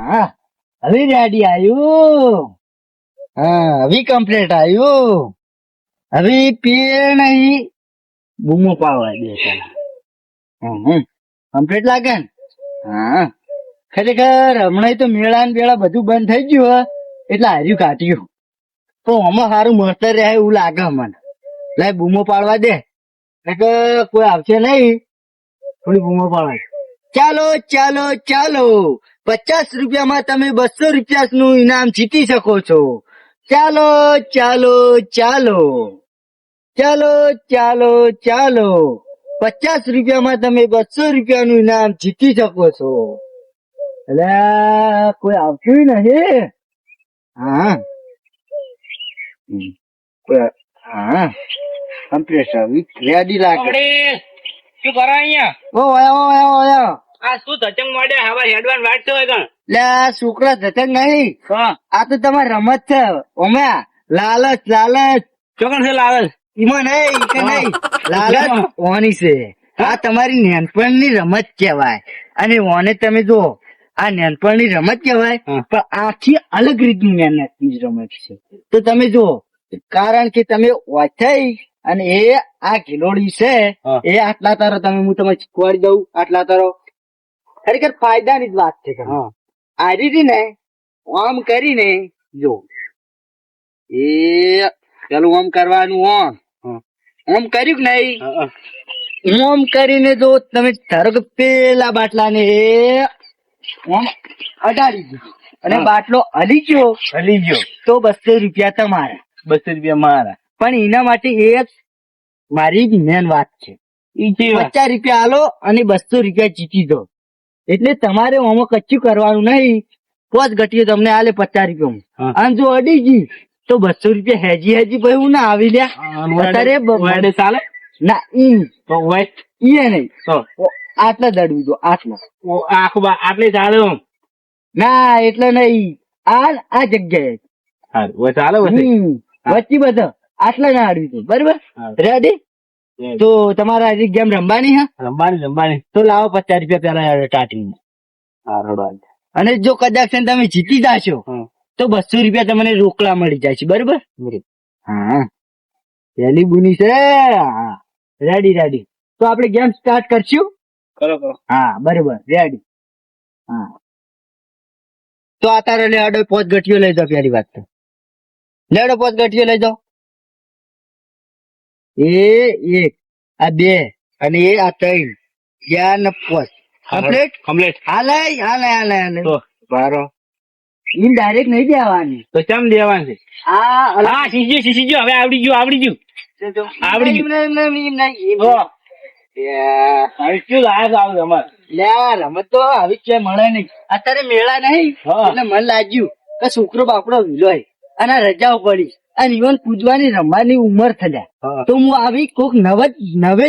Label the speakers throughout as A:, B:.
A: હા હવે રેડી આવ્યું. હા હવે કમ્પ્લીટ આવ્યું. હવે પેણ અહીં બૂમો પાડવા દે તને. કમ્પ્લીટ લાગે ને? હા ખરેખર હમણાં તો મેળા ને બેળા બધું બંધ થઈ ગયું હે એટલે હાર્યું કાઢ્યું. તો આમાં સારું મળતર રહે એવું લાગે મને. લાય બૂમો પાડવા દે એટલે કોઈ આવશે નહીં. થોડી બૂમો પાડવા. ચાલો ચાલો ચાલો, 50 રૂપિયામાં તમે 200 રૂપિયા નું ઇનામ જીતી શકો છો. ચાલો ચાલો ચાલો ચાલો ચાલો ચાલો, 50 રૂપિયામાં તમે 200 રૂપિયાનું ઇનામ જીતી શકો છો. એટલે કોઈ આવતું નથી. હા હા કમ્પ્લીટ રેડી લાગે.
B: શું કરો અહીંયા?
A: ઓ આયો
B: આ શું ધચંગ મોડે હવા હેડવાન વાટ છે હોય કણ?
A: લે આ છોકરા ધતક નહીં. આ તો તમારી રમત છે. ઓમે લાલચ લાલચ
B: ચોકણ છે લાલચ?
A: ઈમાં નહીં કે નહીં, લાલચ ઓની છે. આ તમારી નાનપણની રમત કહેવાય. અને ઓને તમે જો આ નાનપણની રમત કહેવાય પણ આખી અલગ રીતની મહેનતની રમત છે. તો તમે જુઓ, કારણ કે તમે વાંચાઈ અને એ આ ખિલોડી છે એ આટલા તારો તમે હું તમને શીખવાડી દઉં. આટલા તારો ખરેખર ફાયદાની જ વાત છે. આ રીતે ને આમ કરીને જો એ પેલું આમ કરવાનું. આમ કર્યું કે નહીં, આમ કરીને જો તમે ધારો કે પેલા બાટલા ને આમ અડાડી દીધું અને બાટલો હલી ગયો તો 200 રૂપિયા તમારા.
B: 200 રૂપિયા મારા.
A: પણ એના માટે એક મારી મેન વાત છે. 50 રૂપિયા આલો અને 200 રૂપિયા જીતી દો. એટલે તમારે આમાં કચ્છું કરવાનું નહીં. 5 ઘટીઓ તમને આલે 50 રૂપિયા. અને જો અડી ગઈ તો 200 રૂપિયા હેજી ભાઈ હું ના આવી લ્યા અત્યારે
B: ચાલે
A: ના. ઈ નહીં આટલા દડવું જો આટલા
B: આખું આટલે ચાલે
A: ના એટલે નહીં. આ જગ્યાએ
B: ચાલે
A: વચ્ચે બધા આટલા ના અડવી દો. બરોબર રેડી? તો તમારા હજી ગેમ રમવાની હે?
B: રમવાની
A: તો લાવો 50 રૂપિયા પેલા કાઢી. અને જો કદાચ તમે જીતી જાશો તો 200 રૂપિયા તમને રોકડા મળી જાય છે. બરોબર? હા પેલી બુની છે. રેડી તો આપણે ગેમ સ્ટાર્ટ કરશું.
B: કરો.
A: હા બરોબર રેડી. હા તો આ તારે લેડો 5 ગઠીઓ લઈ જાઓ. પેલી વાત તો લેડો 5 ગઠીઓ લઈ જાઓ. એ 1 આ 2 અને એ આ 3 જ્ઞાન 5 કમ્પ્લીટ. હાલે બારો ઈન ડાયરેક્ટ નહીં દેવાની.
B: તો કેમ દેવાની છે? હા શીખજો હવે આવડી ગયું.
A: રમત તો આવી ક્યાંય મળે નહીં. અત્યારે મેળા નહીં એટલે મને લાગ્યું કે છોકરો બાપડો વિલો અને રજાઓ પડી અને ઇવન પૂજવાની રમવાની ઉંમર થયા તો હું આવી કોક નવે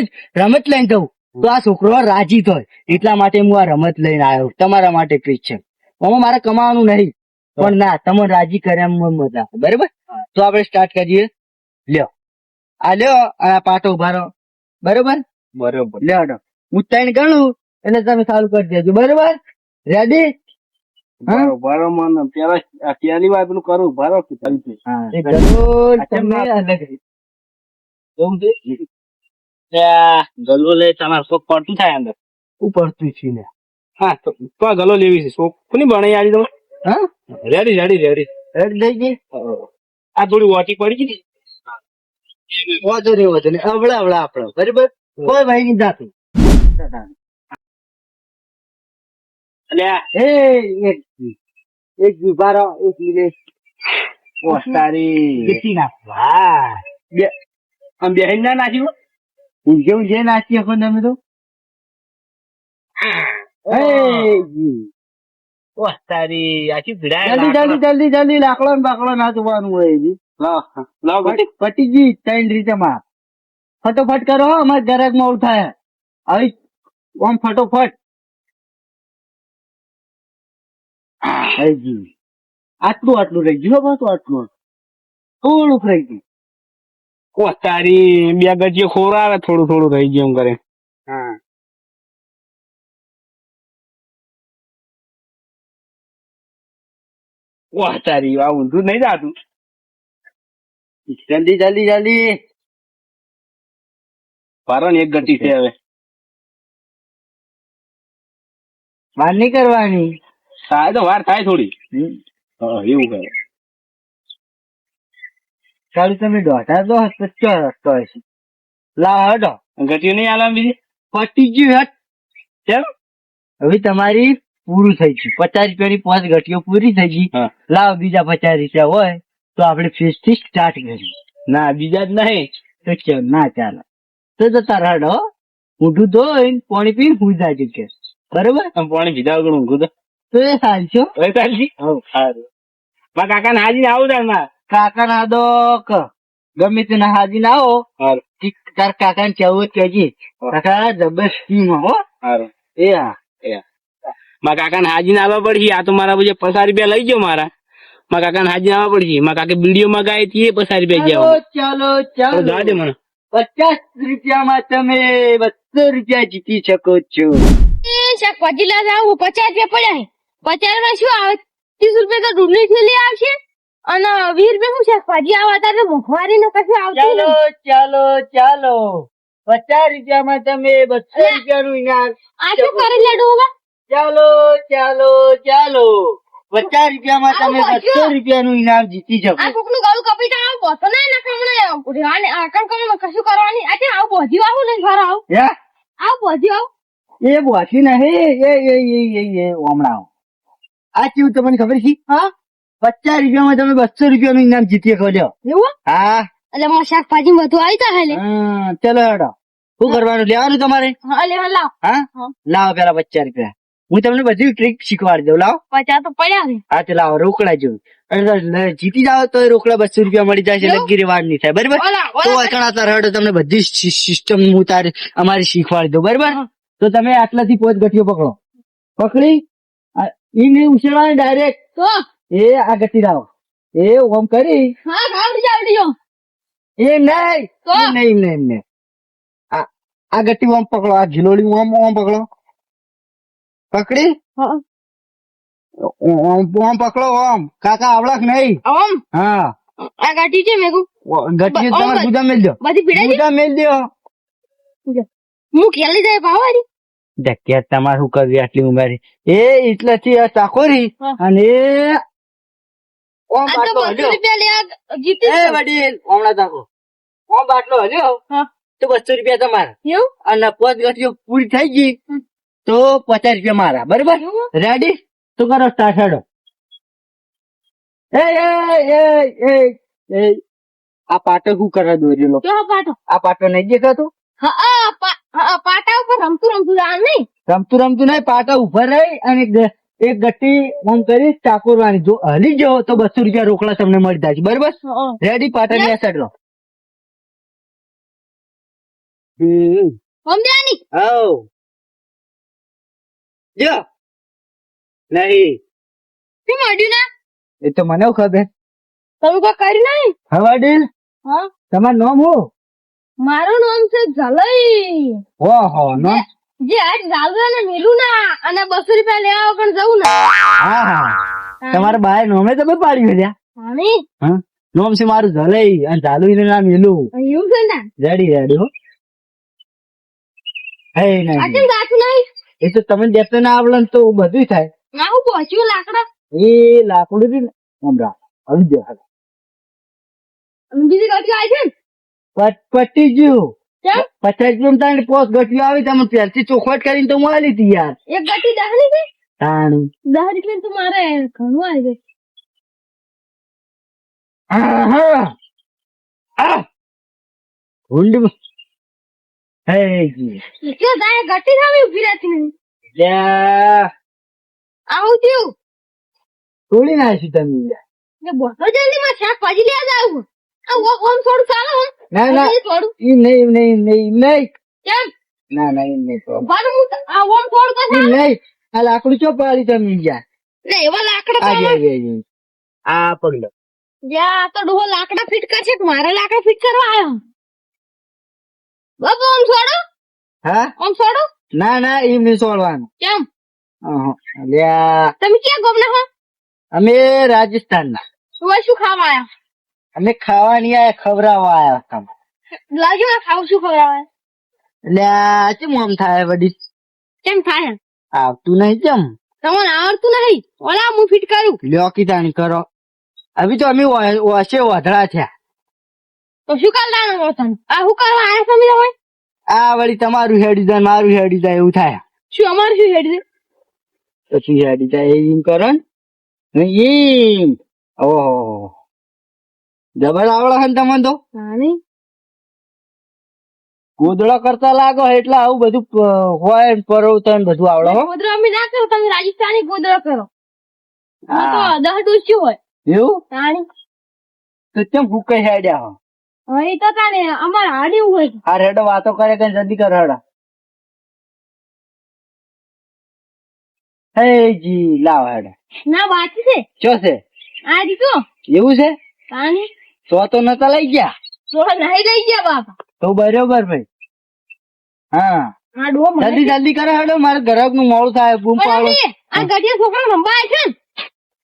A: જ રમત લઈને જઉં તો આ છોકરો રાજી થાય. એટલા માટે હું આ રમત લઈને આવ્યો તમારા માટે. ક્રિશ્ચન આમાં મારે કમાવાનું નહીં પણ ના તમે રાજી કર્યા મજા. બરાબર? તો આપણે સ્ટાર્ટ કરીએ. લ્યો આ પાટો ઉભારો. બરોબર લ્યો હું 3 ગણું એટલે તમે ચાલુ કરી દેજો. બરોબર રેડી?
B: પેલી વાર પેલું કરું ભારો ગલો લે તમારે શોખ પડતું થાય અંદર
A: પડતું છે ને.
B: હા તો ગલો લેવી છે. શોખ કોની ભણાઈ આવી તમે?
A: હા
B: રેડી
A: લઈ ગઈ.
B: આ થોડી વોચી પડી ગઈ.
A: વાંધો નહીં અવળા આપડે. બરોબર કોઈ ભાઈ ની જાતું. એક ઉભારો 1 મિનિટ.
B: તારી આમ બેહીન ના નાખ્યું
A: ઊંઘે નાચી શકો તમે તો.
B: તારી આખી
A: જલ્દી લાકડો ને બાકડો ના જોવાનું હોય. પટી ગઈ 3 રીતે માં. ફટોફટ કરો અમારે ગરજ મોડું થાય. હવે આમ ફટોફટ. આટલું રહી ગયું. આટલું થોડુંક રહી ગયું.
B: તારી 2 ગજીઓ ખોરાવે થોડું રહી ગયું એમ કરે.
A: હા
B: વાહ તારી આ ઊંધું નહીં જાતું.
A: જલ્દી જલ્દી જલ્દી.
B: પારો ને એક ગતિ છે હવે.
A: વાર નહીં કરવાની.
B: થાય તો વાર થાય થોડી. હા એવું કરે.
A: કાલે તમે દોઢા દો સચ્ચો રસ્તો હશે. લાવ હટો.
B: ગતિઓ નહીં આલવા બીજી.
A: પટી ગયું હટ.
B: કેમ?
A: હવે તમારી પૂરું થઈ ગયું. 50 રૂપિયાની 5 ઘટીઓ પૂરી થઈ ગઈ.
B: હા.
A: લાવ બીજા 50 રૂપિયા હોય તો આપણે ફીસ થી સ્ટાર્ટ કરીએ.
B: ના બીજા જ નહીં.
A: તો કેમ ના ચાલે તો જતા રાડો. ઊંધું ધોઈને પાણી પીને હુઈ જાય કે બરોબર.
B: આમ પાણી પીધા વગર ઊંઘું
A: તો એ ચાલશો.
B: તો ચાલજી.
A: હવ
B: સારું. મારા કાકા ને હાજી આવું તાર માં.
A: કાકા ના દો ગમે તે ના હાજી ના આવો.
B: સારું
A: તાર કાકા ને કેવું કેજી કાકા જબરદસ્તી માં હો.
B: સારું.
A: એ હા
B: મારા કાકા ને હાજી આવવા પડશે. આ તો મારા પછી 50 રૂપિયા લઈ ગયો મારા. મારા કાકા ને હાજી આવવા પડશે. મારા કાકે વિડીયો માં ગાય હતી 50 રૂપિયા ગયા.
A: ચાલો
B: જા
A: ચાલો
B: દે મને.
A: 50 રૂપિયામાં તમે 200 રૂપિયા જીતી શકો છો.
C: શાકભાજી લેવા જાવ 50 રૂપિયા પડ્યા 50 રૂપિયા શું આવે 30 રૂપિયા તો ડુંગળી થેલી આવશે અને 20 રૂપિયા શું શાકભાજી આવે અત્યારે મોંઘવારી ને કશું આવતું
A: ચાલો ચાલો ચાલો 50 રૂપિયામાં તમે 200 રૂપિયાનું ઇનામ.
C: આ શું કરે છે ડોબા
A: ચાલો ચાલો ચાલો 50 રૂપિયામાં તમે 200 રૂપિયાનું ઇનામ જીતી શકો.
C: આ કોકનું ગળું કપી તો આવ બોતો ના નકમણે રેવાને આકણ કમ કશું કરવાની આ છે આવ બોધી આવું ને ઘર આવ
A: હે
C: આવ બોધી આવ
A: એ બોથી નહીં એ હમણાં આ કેવું તમને ખબર છે?
C: હા
A: 50 રૂપિયામાં તમે 200 રૂપિયાનું ઇનામ જીતી શકો. લ્યો.
C: એવું
A: હા
C: એટલે મારે શાકભાજી બધું આવી તા હેલે
A: ચલો હેડો. શું કરવાનું લેવાનું તમારે?
C: હા લે લાવ
A: હા
C: હા.
A: લાવો પેલા 50 રૂપિયા. હું તમને બધી ટ્રીક શીખવાડી દઉં. લાવો
C: 50 તો પડ્યા ને
A: હા તો લાવો રોકડા જેવું. અને જીતી જાઓ તો રોકડા 200 રૂપિયા મળી જાય છે.
C: એવું?
A: લગીરી વાર નહીં થાય બરાબર.
C: ઓલા
A: તો
C: ઓલા
A: અચાનક હેડો તમને બધી સિસ્ટમ હું તારી અમારી શીખવાડી દઉં બરાબર.
C: હા.
A: તો તમે આટલાથી 5 ગઠીઓ પકડો. પકડી ઈ નહીં ઉછળવાની ડાયરેક્ટ.
C: તો
A: એ આ ગતિ લાવો. એ ઓમ કરી
C: હા આવડી જો
A: એ નહીં
C: તો?
A: એ નહીં નહીં નહીં આ ગટી ઓમ પકડો. આ ઘીલોડી ઓમ ઓમ પકડો. પકડી
C: હા
A: ઓમ પકડો. ઓમ કાકા આવડક નહીં.
C: ઓમ
A: હા
C: આ ગાડી છે મેગુ
A: ગટી
C: ઓમ
A: તમારે ગુદા મેલ દો.
C: બધી પીડાઈ
A: ગુદા મેલ દો.
C: હું ખેલી જાય પાવાડી
A: ધક્યા તમારે શું કરવી આટલી ઉંમરે? એ એટલાથી આ ચાકોરી
C: હા.
A: અને ઓમ
C: આ તો
A: બાટલો
C: 200
A: હલ્યો.
C: રૂપિયા લેવા જીતી
A: એ વડીલ હમણાં ચાકો ઓમ બાટલો હલ્યો
C: હા
A: તો 200 રૂપિયા તમારા.
C: એવું
A: અને 5 ગઠીઓ પૂરી થઈ ગઈ તો 50 રૂપિયા મારા બરાબર.
C: એવું?
A: રેડી તો કરો સ્ટાર્ટ હેડો. એ આ પાટો શું કરવા દોરેલો?
C: કેવો પાટો
A: આ પાટો નહીં દેખાતો?
C: હા પાટા ઉપર રમતું રમતું આ નહીં
A: રમતું રમતું નહીં પાટા ઉભા રહી અને એક ગટ્ટી ઓમ કરી ચાકોરવાની. જો હલી જાઓ તો 200 રૂપિયા રોકડા તમને મળી જાય છે બરાબર. રેડી પાટા ની સાઈડ લો.
C: સમજ્યાની
A: આવ જો નહીં
C: શું મળ્યું ના
A: એ તો મને ખબર.
C: તમે કોઈ કર્યું નહીં
A: હવા ડીલ
C: હા
A: તમારું નામ હું?
C: મારું નામ છે જલઈ
A: ઓહો નો
C: જે આજ જાલવે ને મેલું ના અને 200 રૂપિયા લેવા વગર જવું ના
A: હા હા તમારા બાએ નોમે તમે પાડ્યું છે.
C: હાની
A: હા નોમ છે મારું ઝલઈ અને ઝાલુ નું નામ એલું.
C: એવું છે ને
A: રેડી રેડી હો. હે નહીં
C: આજે ગાતું નહીં
A: એ તો તમે દેતો ના આવડે ને તો બધું થાય.
C: ના હું પહોંચ્યું લાકડા
A: એ લાકડું છે ને હમણાં આવી ગયો હવે.
C: અને બીજી ગાડી આવી છે ને
A: પટી ગયું.
C: કેમ
A: 50 રૂપિયા પોસ્ટ ગઠીઓ આવી તમે પહેલથી ચોખવટ કરીને તો મળી હતી યાર.
C: એક ગાડી 10 ની છે
A: તાણી
C: 10 રૂપિયા તો મારે ઘણું આવી જાય
A: હુંડી હે જી
C: કે દાય ગાડી સામે ઉભી રહેતી નહીં
A: લ્યા
C: આવું થયું
A: તોડી નાખી તમે લ્યા.
C: કે બોલો જલ્દી માં શાકભાજી લેવા જાવ આ ઓમ થોડું ચાલો
A: ના ના
C: થોડું
A: ઈ નહીં નહીં નહીં નહીં
C: કેમ
A: ના ના ઈ નહીં તો
C: બાર હું આ ઓમ થોડું તો
A: ઈ નહીં આ લાકડું ચો પાડી તમે યાર.
C: ને એવા લાકડા
A: આ
C: પાડવા
A: જે આ પગલો
C: યા તો ડોહો લાકડા ફિટ કરશે કે મારે લાકડા ફિટ કરવા આવ્યો બાબુ આમ છોડો
A: હા
C: આમ છોડો
A: ના ના ઈ નહીં છોડવાનું.
C: કેમ
A: લ્યા
C: તમે ક્યાં ગોમના હો
A: અમે રાજસ્થાનના.
C: તું શું ખાવા આયા
A: અમે ખાવાની આયા, ખવડાવવા આયા તમે.
C: લાવજો ને ખાવું શું ખવડાવે
A: એટલે આ ચેમ આમ થાય વડી?
C: કેમ થાય
A: આવતું નહીં ચમ?
C: તમને આવડતું નહીં ઓલા હું ફિટ કરું
A: લ્યો કીધાણી કરો. હવે તો અમે ઓછે વધડા થયા.
C: તો શું કરવાનું તને આ શું કરવા આયા તમે તમે
A: આ વળી તમારું હેડી જાય મારું હેડી જાય એવું થાય.
C: શું અમારું શું હેડ છે
A: પછી હેડી જાય એમ કરો ને એમ. ઓહો જબર આવડે છે ને તમને તો.
C: હા નહીં
A: ગોદડા કરતા લાગો એટલે આવું બધું હોય ને પરોવતા ને બધું આવડે હો.
C: ગોદરા અમે ના કરો તમે રાજસ્થાની ગોદરા કરો
A: હા.
C: તો 10 ડોસ્યું હોય
A: એવું
C: તાણી
A: તો કેમ ભૂકે હેડ્યા હો?
C: હવે તો તાને અમાર હાડી હોય
A: આ રેડો વાતો કરે કે જલ્દી કર હેડા. હે જી લાવ હેડા.
C: ના બાકી છે
A: ચો છે
C: આ દીધો
A: એવું છે?
C: તાણી
A: તો નતા લઈ ગયા
C: તો નહીં લઈ ગયા બાપા
A: તો બરોબર ભાઈ. હા
C: આ ડો મને
A: જલ્દી જલ્દી કરે હેડો, મારે ગ્રાહક નું મોડું થાય. બૂમ પાડો.
C: પણ આ ગઢિયા છોકરા રંબા છે ને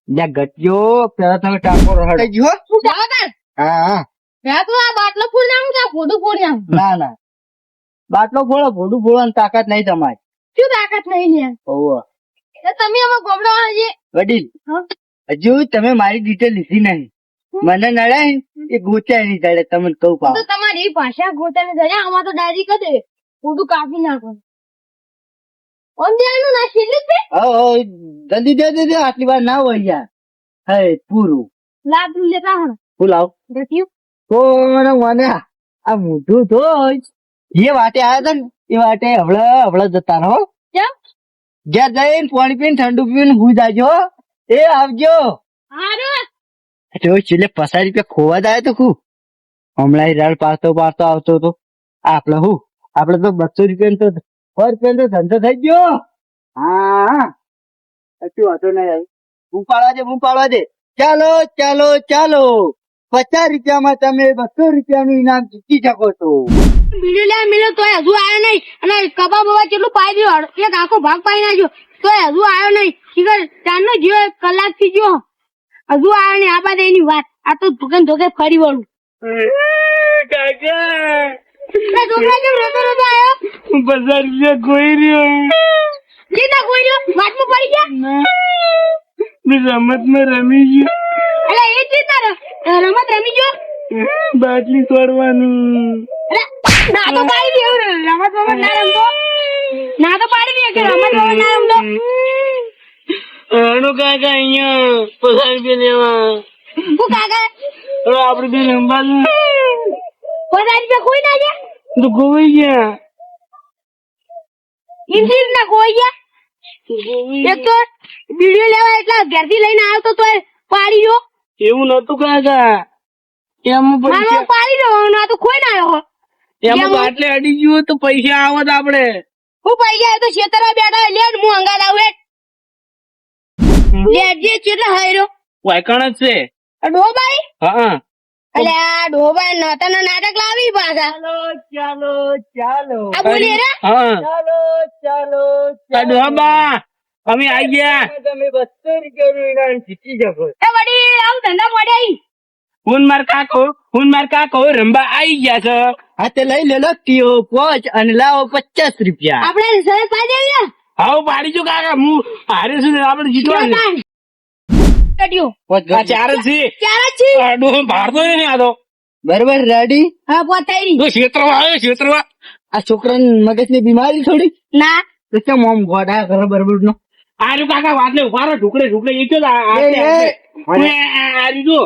A: જ્યાં ગટ્યો પેલા તમે ટાંકો હેડો.
C: હું જાવ તાર
A: હા હા
C: ત્યાં તો આ બાટલો ફૂલ નાખું ત્યાં ફોટો ફોડ નાખું
A: ના ના બાટલો ફોડો, ભોડું ફોડવાની તાકાત નહીં તમારી.
C: શું તાકાત નહીં લે
A: ઓહો
C: તમે અમે ગોમડા જે
A: વડીલ
C: હા
A: હજુ તમે મારી ડિટેલ લીધી નહીં. મને નડે એ ગોચાય નહીં ચડે તમને કહું
C: તો
A: પાવ.
C: તમારી ભાષા ગોતાને જડે આમાં તો ડાયરી કદે ફોટો કાપી નાખો ઓમ દેવાનું ના શીલી છે
A: જલ્દી દે દે આટલી વાર ના હોય યાર. હે પૂરું
C: લાભ લેતા હણ
A: બોલાવ
C: રખ્યું
A: કોણ મને આ મોઢું તો જે વાટે આવ્યા હતા ને એ વાટે હવળે જતા રહો.
C: કેમ
A: ઘેર જઈને પાણી પીને ઠંડુ પીને હુઈ જાજો. એ આવજો.
C: હારું
A: તો છેલ્લે 50 રૂપિયા ખોવા જાય તો ખું હમણાં રાડ પાડતો આવતો હતો. આપડે તો 200 રૂપિયા તો 100 રૂપિયા તો ધંધો થઈ ગયો. હા શું વાંધો નહીં. બૂમ પાડવા દે. ચાલો 50 રૂપિયામાં તમે 200 રૂપિયાનું ઇનામ જીતી શકો છો.
C: મિલો તો હજુ આવ્યો નહીં અને કબાબ બબા કેટલું પાઈ દીધું એક આખો ભાગ પાઈ નાખ્યો તો હજુ આવ્યો નહીં શીખર ચારનો જીવો 1 કલાક થી ગયો હજુ આવ્યો નહીં. આ બાદ એની વાત આ તો ધોકે ધોકે ફરી વળું છોકરા કેમ રોતો આવ્યો
B: 50 રૂપિયા ખોઈ રહ્યો.
C: કેટલા કોઈ રહ્યો વાતમાં પડી ગયા
B: રમત માં રમી ગયો.
C: એટલે એ ચેતા રમત રમી ગયો
B: બાટલી તોડવાનું.
C: ના તો પાડી દે રમત ના રમતો ના તો પાડી દે કે રમત ના રમતો
B: અણુ કાકા અહીંયા 50 રૂપિયા લેવા.
C: હું કાકા
B: આપડે બે રમવા
C: 50 રૂપિયા કોઈ ના ગયા
B: તો ગોવાઈ ગયા.
C: ઇન્સિલ ના કોઈ ગયા એક તો વિડિયો લેવા એટલા ઘેરથી લઈને આવ્યો તો પાડી ગયો
B: એવું નતું કાકા. એમ
C: મારો પાડી ગયો ના તો કોઈ ના આવ્યો
B: એમાં બાટલે અડી ગયું તો પૈસા આવત આપડે.
C: હું પૈસા તો છેતરા બેઠા લે હું અંગા લાવે લે જે કેટલા હાયરો
B: વાયકણ જ છે.
C: ડોબાઈ
B: હા
C: અલે આ ડોબાઈ નતા નાટક લાવી પાછા
A: ચાલો
C: આ બોલી રે
B: હા
A: ચાલો
B: ડોબા અમે આવી ગયા.
A: તમે 200 રૂપિયાનું ઇનામ જીતી શકો.
C: એ વડી આવ ધંધા પડ્યા
B: હું માર કાકો રંબા આવી ગયા છે.
A: હા તે લઈ લે તીઓ પોચ અને લાવો 50 રૂપિયા.
C: આપણે સરસ પાઈ દેવી
B: હાવ પાડી જો કાકા. હું હારે છું ને આપડે જીતવાનું.
C: કટ્યો
B: આ ચાર જ છે.
C: ચાર જ છે
B: ભારતો ને આ તો
A: બરોબર રેડી.
C: હા પોતાઈ
B: તો ક્ષેત્રમાં
A: આ છોકરાને મગજની બીમારી થોડી
C: ના
A: તો કેમ આમ ગોડા કરે બરોબર નો.
B: આર્યું કાકા વાતને ઉભા રહો. ઢુકડે એ તો આર્યું જો.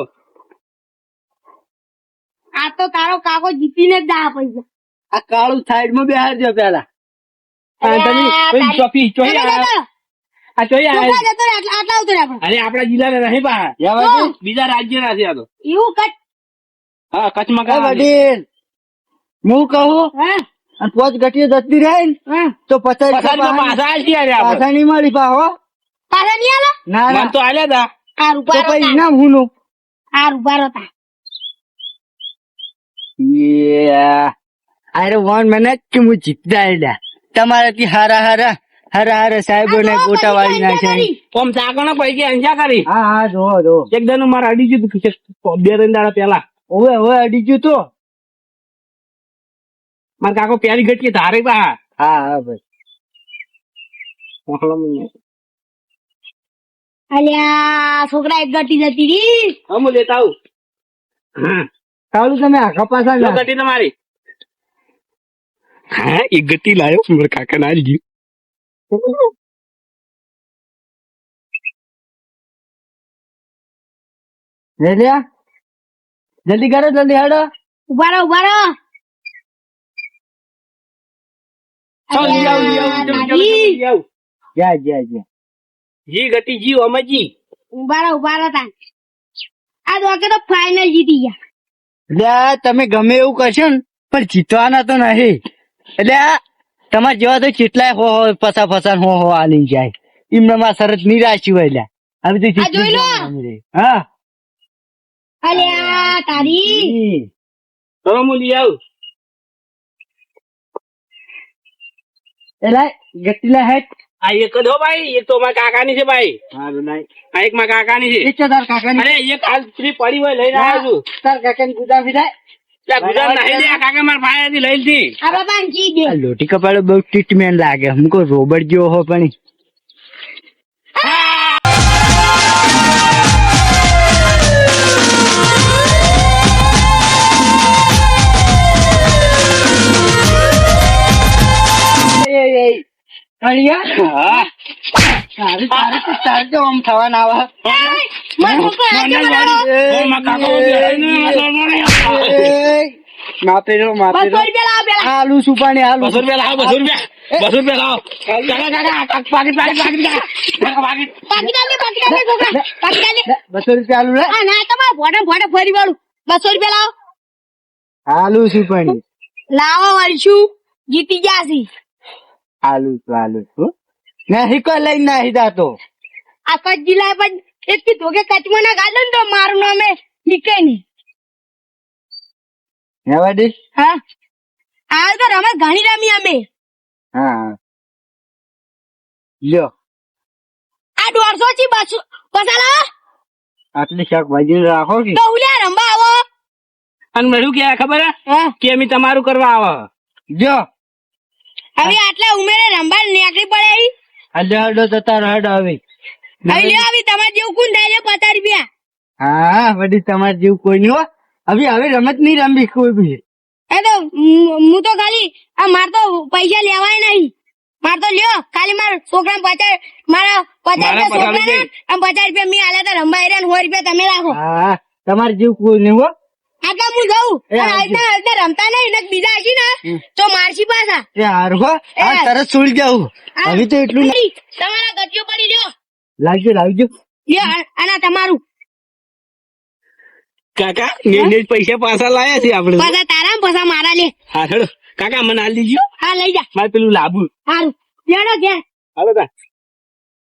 C: આ તો તારો કાકો જીતીને જ દા પૈસા
A: આ કાળું સાઈડ માં બેહારજો પેલા.
C: આટલા ઉતરે આપણે
B: અરે આપડા જિલ્લાના નહીં પા બીજા રાજ્ય ના છે આ તો.
C: એવું કટ
B: હા કચ્છમાં
A: એ વડીલ હું કહું
C: હા
A: અને પોચ ગટીઓ જતી રહે ને
C: હા
A: તો 50
B: પાછા
A: પાછા નહીં મળી પાહો.
C: પાછા નહીં આલો
A: ના ના
B: તો આલ્યા તા.
C: આ
A: તો
C: રૂપારો
A: પછી ઇનામ હુંનું.
C: આ રૂપારો તા
A: અરે 1 મિનિટ કે હું જીતતા આવ્યા તમારાથી હારા હારા હારા સાહેબો ને ગોટા વાળી નાખ્યા.
B: ઓમ ચાકણો પૈકી અંજા કરી
A: હા હા જો
B: એક દાનું મારે અડી ગયું તું 2-3 દાડા પેલા
A: ઓવે ઓવે અડી ગયું તો.
B: મારા કાકો પ્યારી ઘટી ધારે બા
A: હા હા ભાઈ.
C: અલ્યા છોકરા એક ગટી જતી રહી.
B: હું લેતા આવું હા
A: કાળું તમે આખા પાછા
B: લો
A: ના.
B: ગટી તમારી હા એક ગટી લાયો મારા કાકા ના આવી ગયું
A: લે લ્યા જલ્દી કરો જલ્દી હેડો.
C: ઉભા રહો ઉભા રહો.
B: ચાલ લઈ આવું લઈ આવું ચાલો, ચાલો,
C: દાદી.
B: લઈ આવું
A: જ્યાં જ્યાં જ્યાં.
B: જી ગટી જી અમજી
C: ઉભા રહો તાન. આ તો તો ફાઇનલ જીતી ગયા.
A: એટલે આ તમે ગમે એવું કરશો ને પણ જીતવાના તો નહીં. એટલે આ તમારે જેવા તો કેટલાય હો ફસા હો આલી જાય. એમનામાં શરત નિરાશી હોય લ્યા. હવે તો
C: આ જોઈ લો.
A: હા
C: અલ્યા તારી.
B: ચલો હું લઈ આવું
A: એટલે ગટ્ટીલા હેઠ.
B: આ એક જ હો ભાઈ એક તો મારા કાકાની છે ભાઈ
A: હારું નહીં.
B: આ એક મારા કાકાની છે
A: એ તાર કાકાની.
B: અરે એક હાલ ફ્રી પડી હોય લઈને આવ્યો છું
A: તાર કાકાની ગુદામ થાય.
B: ત્યાં ગુજરાત નાહી દે આ કાકા મારા ભાઈ હતી લઈ લીધી
C: આ બાપા જી દે.
A: આ લોટી કપાળો બહુ ટ્રીટમેન્ટ લાગે. હમકો રોબર્ટ જેવો હો પણ તારે તો આમ થવાના આવા.
C: મારો છોકરો આજે બનાવો.
B: મારા કાકા
A: માપે રો
C: 200 રૂપિયા લાવો પેલા.
A: આલુ સુપાણી આલુ.
B: 200 રૂપિયા લાવો 200 રૂપિયા લાવો કાકા કાકા પાકીટ
C: પાકી ડાલે છોકરા પાકી ડાલે.
A: 200 રૂપિયા આલુ લે.
C: આ ના તમારે ભોડે ફરી વાળું 200 રૂપિયા લાવો.
A: આલુ સુપાણી
C: લાવો વળશું જીતી જાસી.
A: આલુ નહીં કોઈ લઈને નાહી જાતો.
C: આ કચ્છ જિલ્લા પણ એક થી ધોકે કચ્છમાં ના ગાડો ને તો મારું નામે નીકળે નહીં.
A: હેવાડી.
C: હા આ તો રમત ઘણી રમી અમે.
A: હા લ્યો
C: આ 150 થી 200 પૈસા લાવો.
A: આટલી શાકભાજી રાખો કે
C: તો ઉલ્યા રંબા આવો.
B: અને મેળું કે ખબર હે
C: હા
B: કે અમે તમારું કરવા આવે
A: જો
C: હવે આટલા ઉમેરે રંબા નીકળી પડે અહીં.
A: હડો જતા હડો હવે.
C: હવે લ્યો આવી તમારે જેવું કોણ થાય છે 50 રૂપિયા.
A: હા વડી તમારે જેવું કોઈ નહીં હો. હવે રમત નહીં રમવી કોઈ બી.
C: એ તો હું તો ખાલી આ માર તો પૈસા લેવાય નહીં. માર તો લ્યો ખાલી મારા છોકરા 50 મારા 50 રૂપિયા છોકરાને આમ 50 રૂપિયા મેં આલ્યા તા રંબા એરિયા 100 રૂપિયા તમે રાખો.
A: હા તમારે જેવું કોઈ નહીં હો.
C: આટલા હું જઉં.
A: એ
C: અને આટલા રમતા નહીં ને બીજા હશી ને તો મારશી પાછા.
A: એ હારું હો. આ તરત છોડી જાઉં. હવે તો એટલું
C: પડી, તમારા ગતિઓ પડી લ્યો.
A: લાવજો
C: લ્યો આના તમારું
B: કાકા ને પૈસા પાછા લાયા છે આપણે
C: પાછા તારા ને પાછા મારા લે.
B: હા હેડો કાકા મને હાલ દીજો
C: હા લઈ જા.
B: મારે પેલું લાભુ
C: સારું લેડો ઘેર.
B: હાલો તા